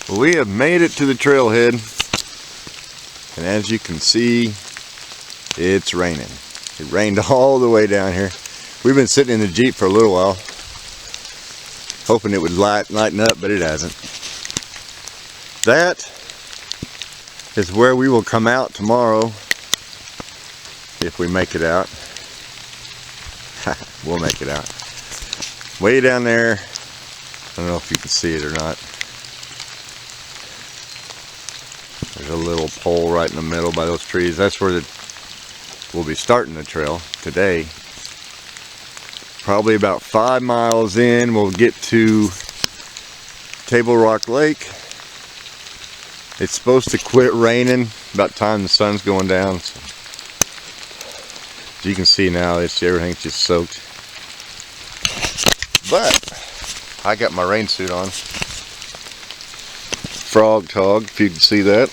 Well, we have made it to the trailhead, and as you can see, it's raining. It rained all the way down here. We've been sitting in the Jeep for a little while, hoping it would lighten up, but it hasn't. That is where we will come out tomorrow, if we make it out. We'll make it out. Way down there, I don't know if you can see it or not. There's a little pole right in the middle by those trees. That's where we'll be starting the trail today. Probably about 5 miles in, we'll get to Table Rock Lake. It's supposed to quit raining about the time the sun's going down. So, as you can see now, everything's just soaked. But I got my rain suit on. Frog tog, if you can see that.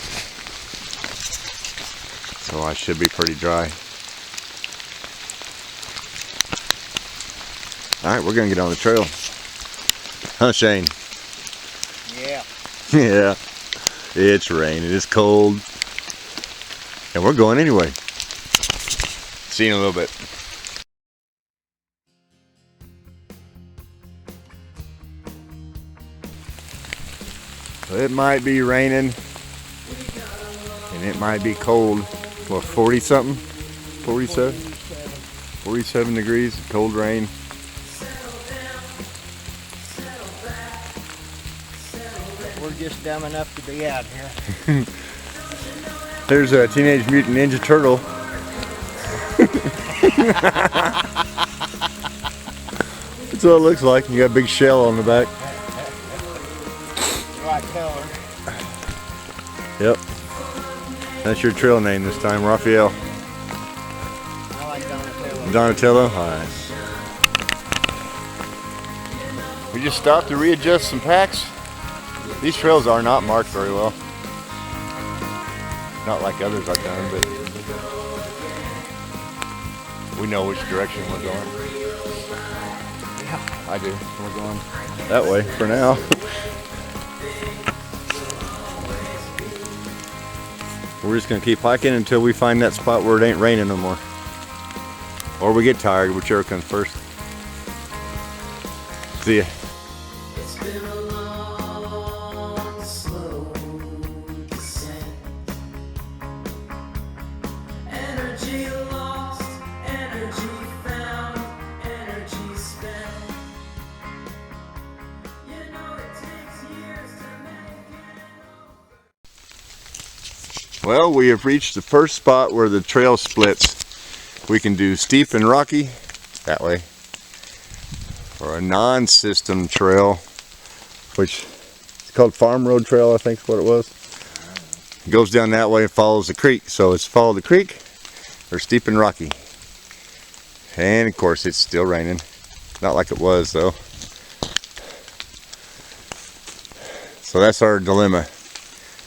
So I should be pretty dry. Alright, we're gonna get on the trail. Huh, Shane? Yeah. Yeah. It's raining, it's cold. And we're going anyway. See you in a little bit. So it might be raining. And it might be cold. What, 40 something? 47? 47 degrees, cold rain. We're just dumb enough to be out here. There's a Teenage Mutant Ninja Turtle. That's what it looks like. You got a big shell on the back. Right color. Yep. That's your trail name this time, Raphael. I like Donatello. Donatello? Alright. We just stopped to readjust some packs. These trails are not marked very well. Not like others I've done, but we know which direction we're going. Yeah, I do. We're going that way for now. We're just going to keep hiking until we find that spot where it ain't raining no more. Or we get tired, whichever comes first. See ya. Well, we have reached the first spot where the trail splits. We can do steep and rocky that way, or a non-system trail, which is called Farm Road Trail, I think is what it was. It goes down that way and follows the creek. So it's follow the creek or steep and rocky. And of course it's still raining. Not like it was though. So that's our dilemma.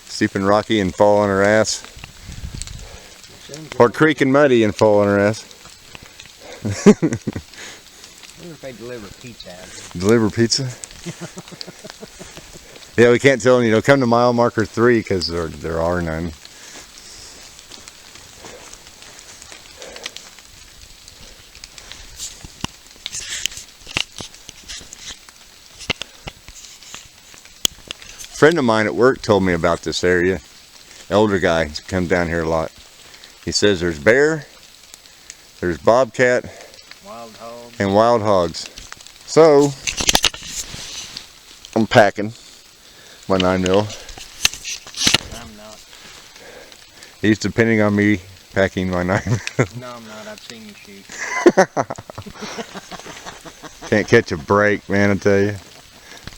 Steep and rocky and fall on our ass, or creek and muddy and fall on our ass. I wonder if they deliver pizza out here. Deliver pizza? Yeah, we can't tell them, come to mile marker 3 because there are none. A friend of mine at work told me about this area. Elder guy, he's come down here a lot. He says there's bear, there's bobcat, Wild hogs. and wild hogs. So I'm packing my 9mm. I'm not. He's depending on me packing my 9mm. No, I'm not. I've seen you shoot. Can't catch a break, man, I tell you.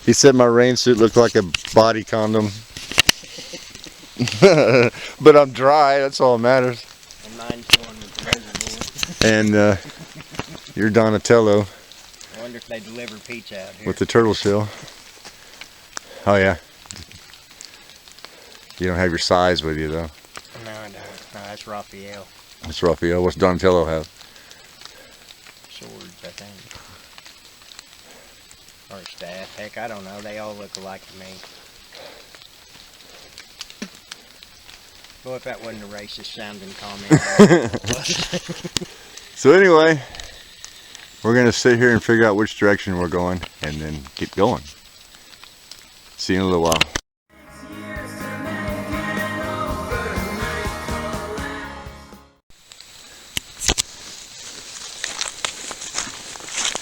He said my rain suit looked like a body condom. But I'm dry, that's all that matters. And mine's going with the reservoir. And you're Donatello. I wonder if they deliver pizza out here. With the turtle shell. Oh yeah. You don't have your size with you though. No, I don't. No, that's Raphael. That's Raphael. What's Donatello have? Swords, I think. Or staff. Heck, I don't know. They all look alike to me. Well, if that wasn't a racist sounding comment. So anyway, we're going to sit here and figure out which direction we're going and then keep going. See you in a little while.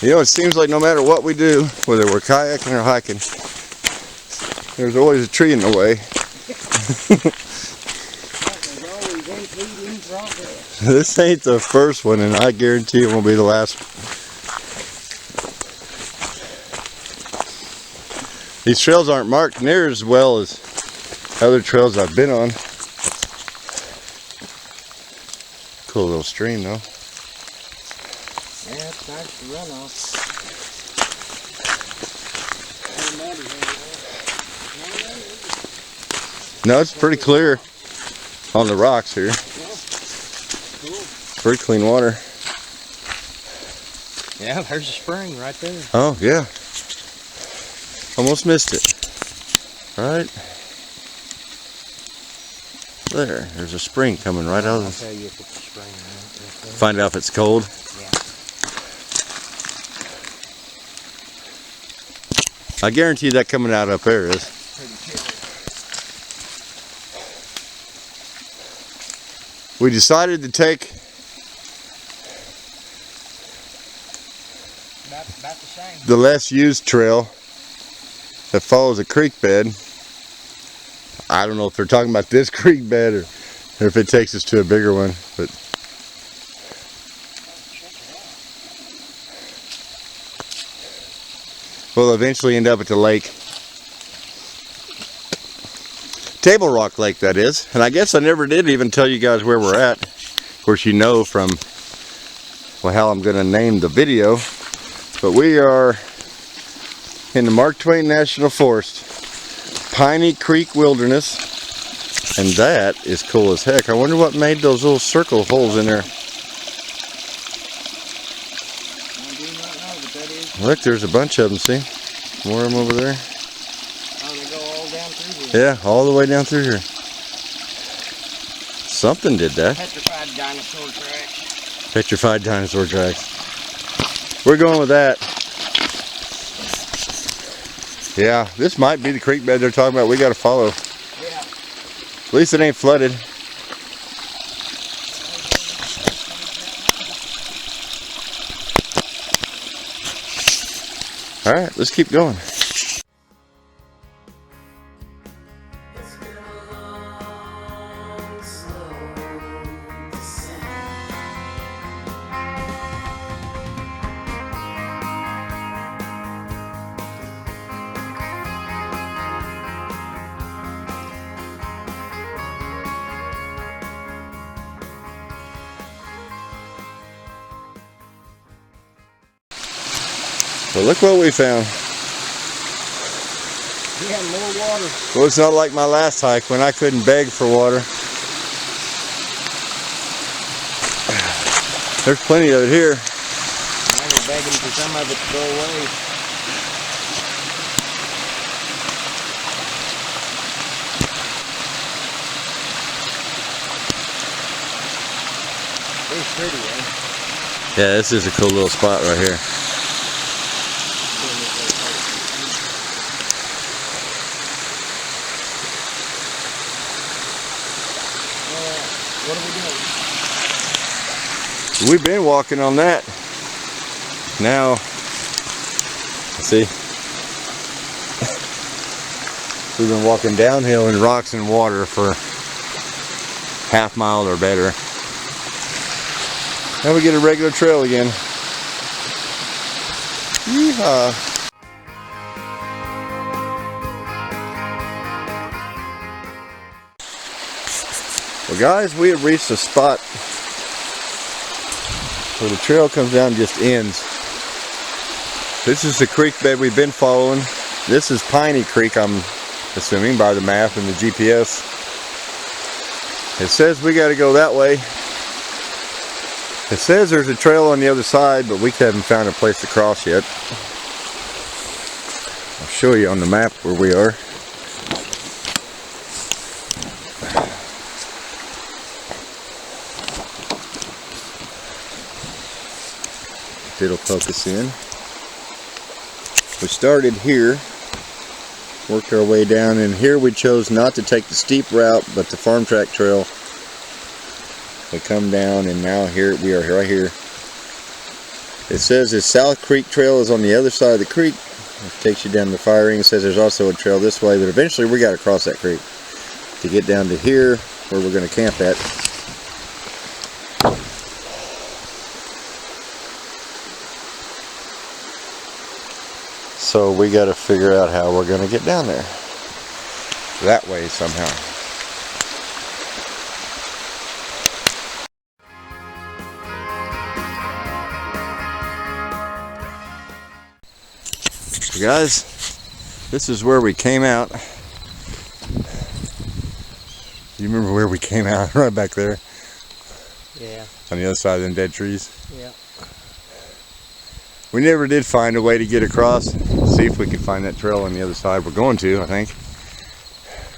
You know, it seems like no matter what we do, whether we're kayaking or hiking, there's always a tree in the way. This ain't the first one, and I guarantee it won't be the last one. These trails aren't marked near as well as other trails I've been on. Cool little stream though. Yeah, it's nice to run off. No, it's pretty clear on the rocks here. Pretty clean water. Yeah, there's a spring right there. Oh, yeah. Almost missed it. Right there. There's a spring coming right out of I'll this. tell you if it's a spring or not. Find out if it's cold. Yeah. I guarantee that coming out up there is. We decided to take about the same. the less used trail that follows a creek bed. I don't know if they're talking about this creek bed or if it takes us to a bigger one, but we'll eventually end up at the lake. Table Rock Lake, that is. And I guess I never did even tell you guys where we're at. Of course, you know from, well, how I'm going to name the video. But we are in the Mark Twain National Forest, Piney Creek Wilderness. And that is cool as heck. I wonder what made those little circle holes in there. Look, there's a bunch of them, see? More of them over there. Oh, they go all down through here. Yeah, all the way down through here. Something did that. Petrified dinosaur tracks. Petrified dinosaur tracks. We're going with that. Yeah, this might be the creek bed they're talking about. We got to follow. Yeah. At least it ain't flooded. All right, let's keep going. Well, look what we found. We have more water. Well, it's not like my last hike when I couldn't beg for water. There's plenty of it here. Now we're begging for some of it to go away. It's pretty, eh? Yeah, this is a cool little spot right here. What are we doing? We've been walking on that. Now, see, we've been walking downhill in rocks and water for half mile or better. Now we get a regular trail again. Yeehaw. Well guys, we have reached a spot where the trail comes down and just ends. This is the creek bed we've been following. This is Piney Creek, I'm assuming, by the map and the GPS. It says we got to go that way. It says there's a trail on the other side, but we haven't found a place to cross yet. I'll show you on the map where we are. if it'll focus in. We started here, worked our way down, and here we chose not to take the steep route, but the farm track trail. We come down, and now here we are right here. It says the South Creek Trail is on the other side of the creek. It takes you down the fire ring. It says there's also a trail this way, but eventually we got to cross that creek to get down to here where we're going to camp at. So we got to figure out how we're going to get down there. That way somehow. So guys, this is where we came out. You remember where we came out? Right back there? Yeah. On the other side of them dead trees? Yeah. We never did find a way to get across. See if we can find that trail on the other side. We're going to, I think.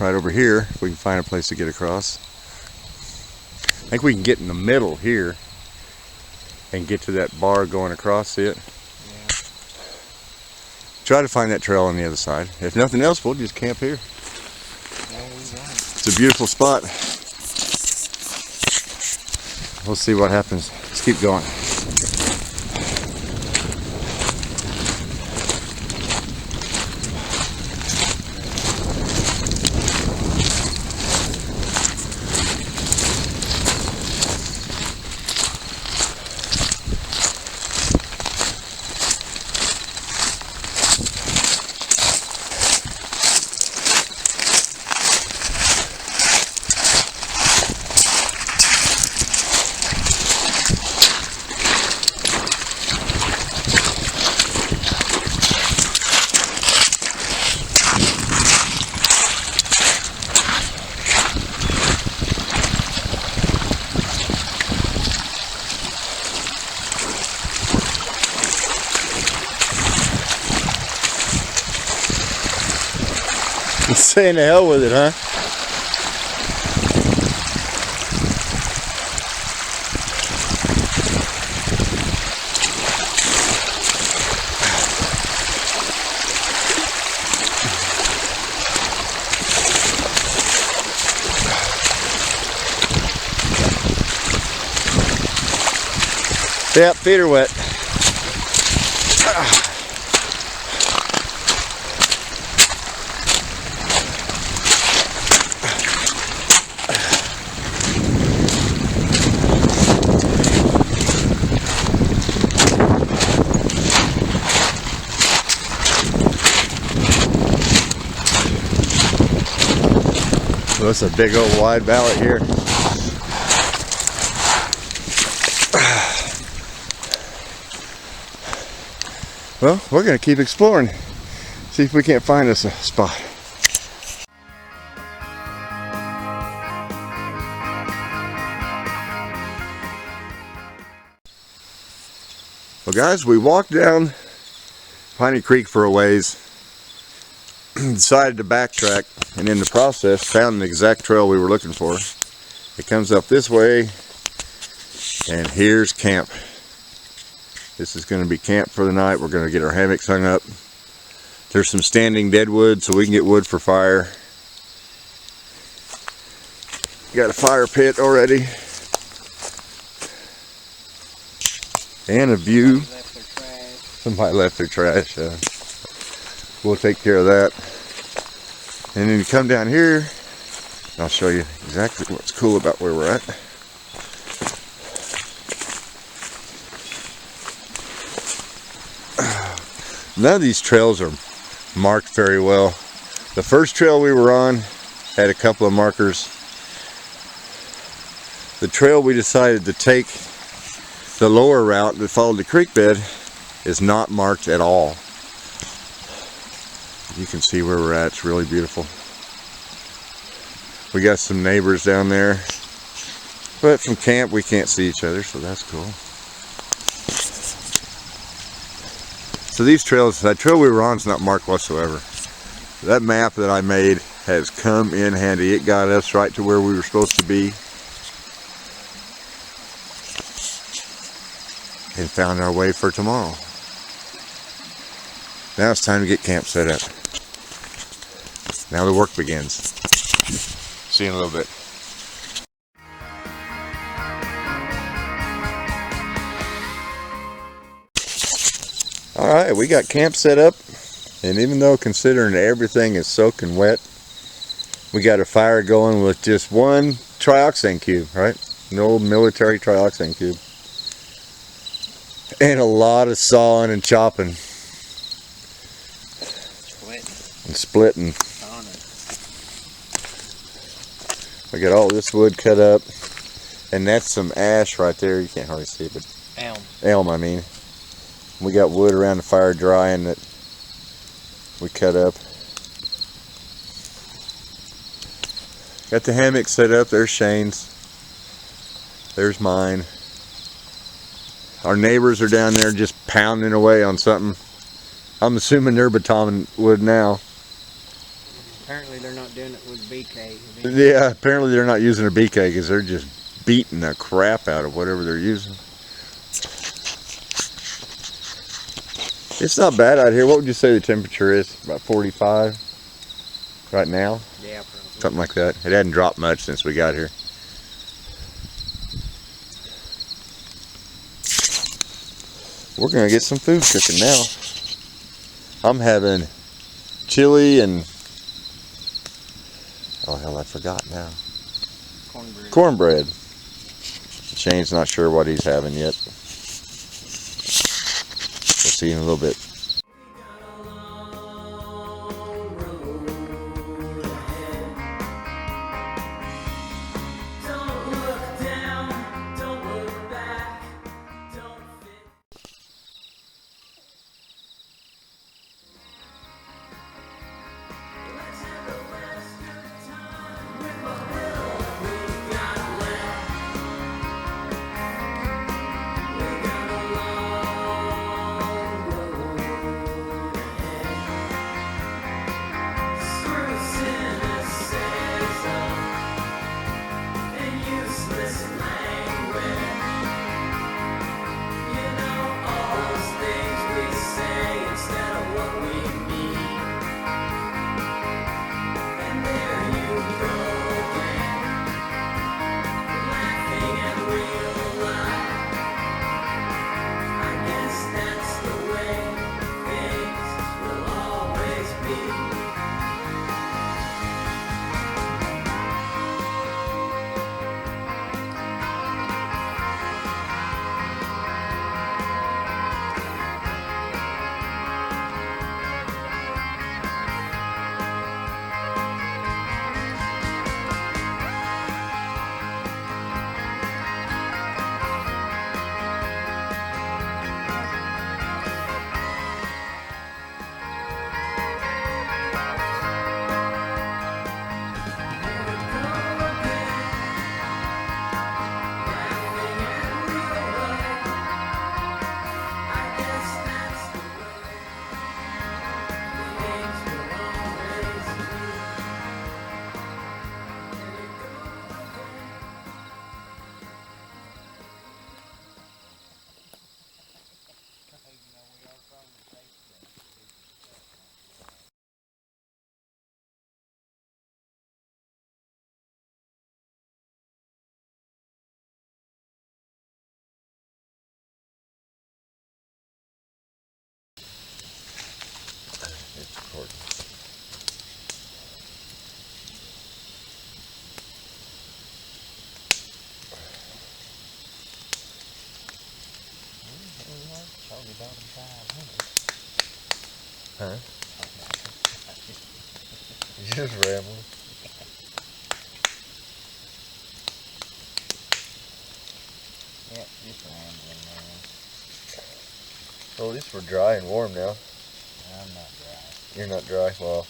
Right over here, if we can find a place to get across. I think we can get in the middle here and get to that bar going across it. Yeah. Try to find that trail on the other side. If nothing else, we'll just camp here. No, we won't. It's a beautiful spot. We'll see what happens. Let's keep going. Saying the hell with it, huh? Yep, feet are wet. Well, it's a big old wide valley here. Well, we're going to keep exploring. See if we can't find us a spot. Well guys, we walked down Piney Creek for a ways. Decided to backtrack, and in the process found the exact trail we were looking for. It comes up this way, and here's camp. This is going to be camp for the night. We're going to get our hammocks hung up. There's some standing deadwood so we can get wood for fire. Got a fire pit already. And a view. Somebody left their trash. We'll take care of that. And then you come down here, and I'll show you exactly what's cool about where we're at. None of these trails are marked very well. The first trail we were on had a couple of markers. The trail we decided to take, the lower route that followed the creek bed, is not marked at all. You can see where we're at. It's really beautiful. We got some neighbors down there, but from camp we can't see each other, so that's cool. So these trails, that trail we were on is not marked whatsoever. That map that I made has come in handy. It got us right to where we were supposed to be. and found our way for tomorrow. Now it's time to get camp set up. Now the work begins. See you in a little bit. Alright, we got camp set up, and even though considering everything is soaking wet, we got a fire going with just one trioxane cube, right? An old military trioxane cube. And a lot of sawing and chopping. And splitting. We got all this wood cut up, and that's some ash right there. You can't hardly see it, but elm, I mean. We got wood around the fire drying that we cut up. Got the hammock set up. There's Shane's. There's mine. Our neighbors are down there just pounding away on something. I'm assuming they're batoning wood now. Apparently they're not doing it with BK. Yeah, apparently they're not using a BK because they're just beating the crap out of whatever they're using. It's not bad out here. What would you say the temperature is? About 45 right now? Yeah, probably. Something like that. It hadn't dropped much since we got here. We're going to get some food cooking now. I'm having chili and... oh hell, I forgot now. Cornbread. Cornbread. Shane's not sure what he's having yet. We'll see you in a little bit. Huh? You just rambling. Yeah, just rambling, man. Well, at least we're dry and warm now. I'm not dry. You're not dry? Well,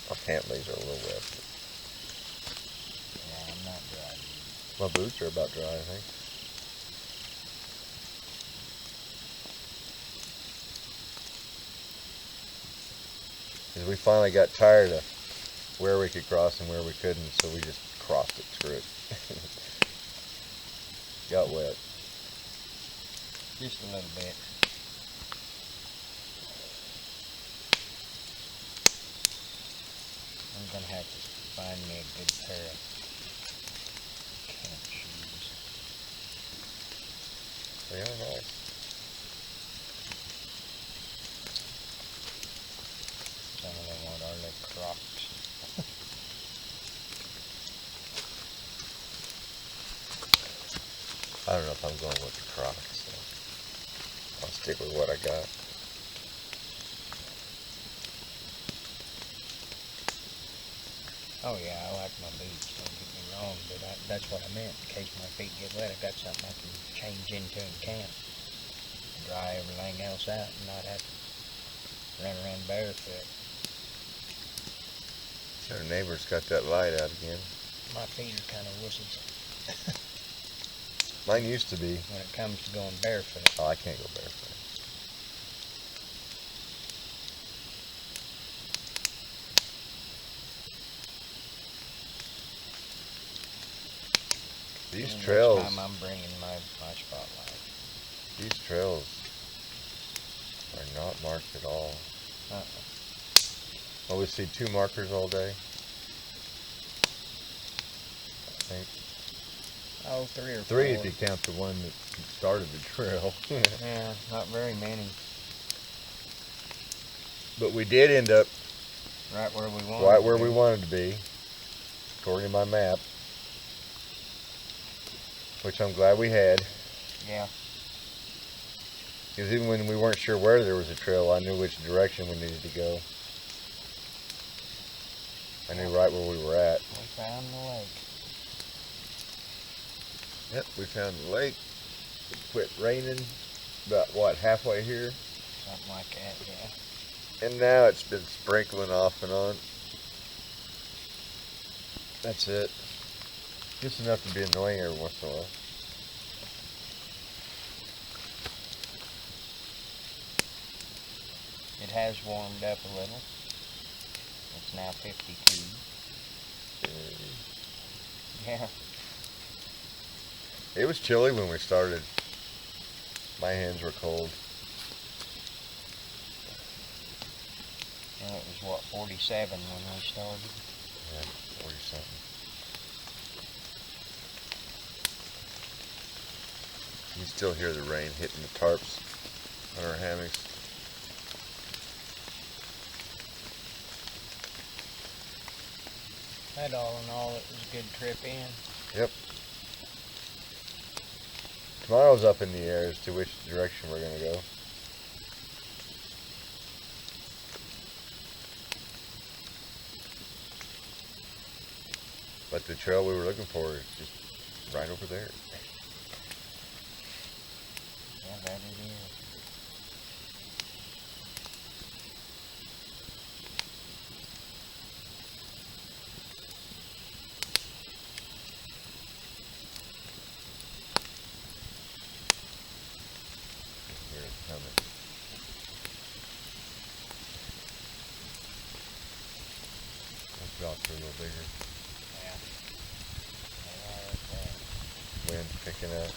our pant legs are a little wet. Yeah, I'm not dry, dude. My boots are about dry, I think. Because we finally got tired of where we could cross and where we couldn't, so we just crossed it, screw it. Got wet. Just a little bit. I'm gonna have to find me a good pair of camp shoes. They are nice. Some of them are little Crocs. I don't know if I'm going with the Crocs, so I'll stick with what I got. Oh yeah, I like my boots, don't get me wrong, but that's what I meant. In case my feet get wet, I got something I can change into in camp. Dry everything else out and not have to run around barefoot. Our neighbor's got that light out again. My feet are kind of wussies Mine used to be. when it comes to going barefoot. Oh, I can't go barefoot. These And trails, Next time I'm bringing my spotlight. these trails are not marked at all. Well, we see 2 markers all day, I think. Oh, 3 or 4. 3 if you count the one that started the trail. Yeah, not very many. But we did end up Right where we wanted. right where we wanted to be, according to my map, which I'm glad we had. Yeah. Because even when we weren't sure where there was a trail, I knew which direction we needed to go. I knew right where we were at. We found the lake. Yep, we found the lake. It quit raining about, what, halfway here? Something like that, yeah. And now it's been sprinkling off and on. That's it. Just enough to be annoying every once in a while. It has warmed up a little. It's now 52. Yeah. It was chilly when we started. My hands were cold. Well, it was what, 47 when we started? Yeah, 40 something. You can still hear the rain hitting the tarps on our hammocks. But all in all, it was a good trip in. Yep. Tomorrow's up in the air as to which direction we're going to go. But the trail we were looking for is just right over there. Yeah, that it is. Here it's coming. Those rocks are a little bigger. Yeah. They are up there. Wind's picking up.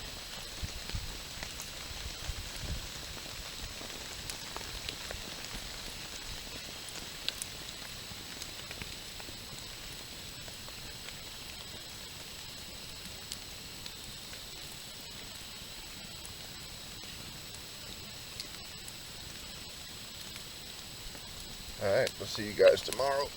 Alright, we'll see you guys tomorrow.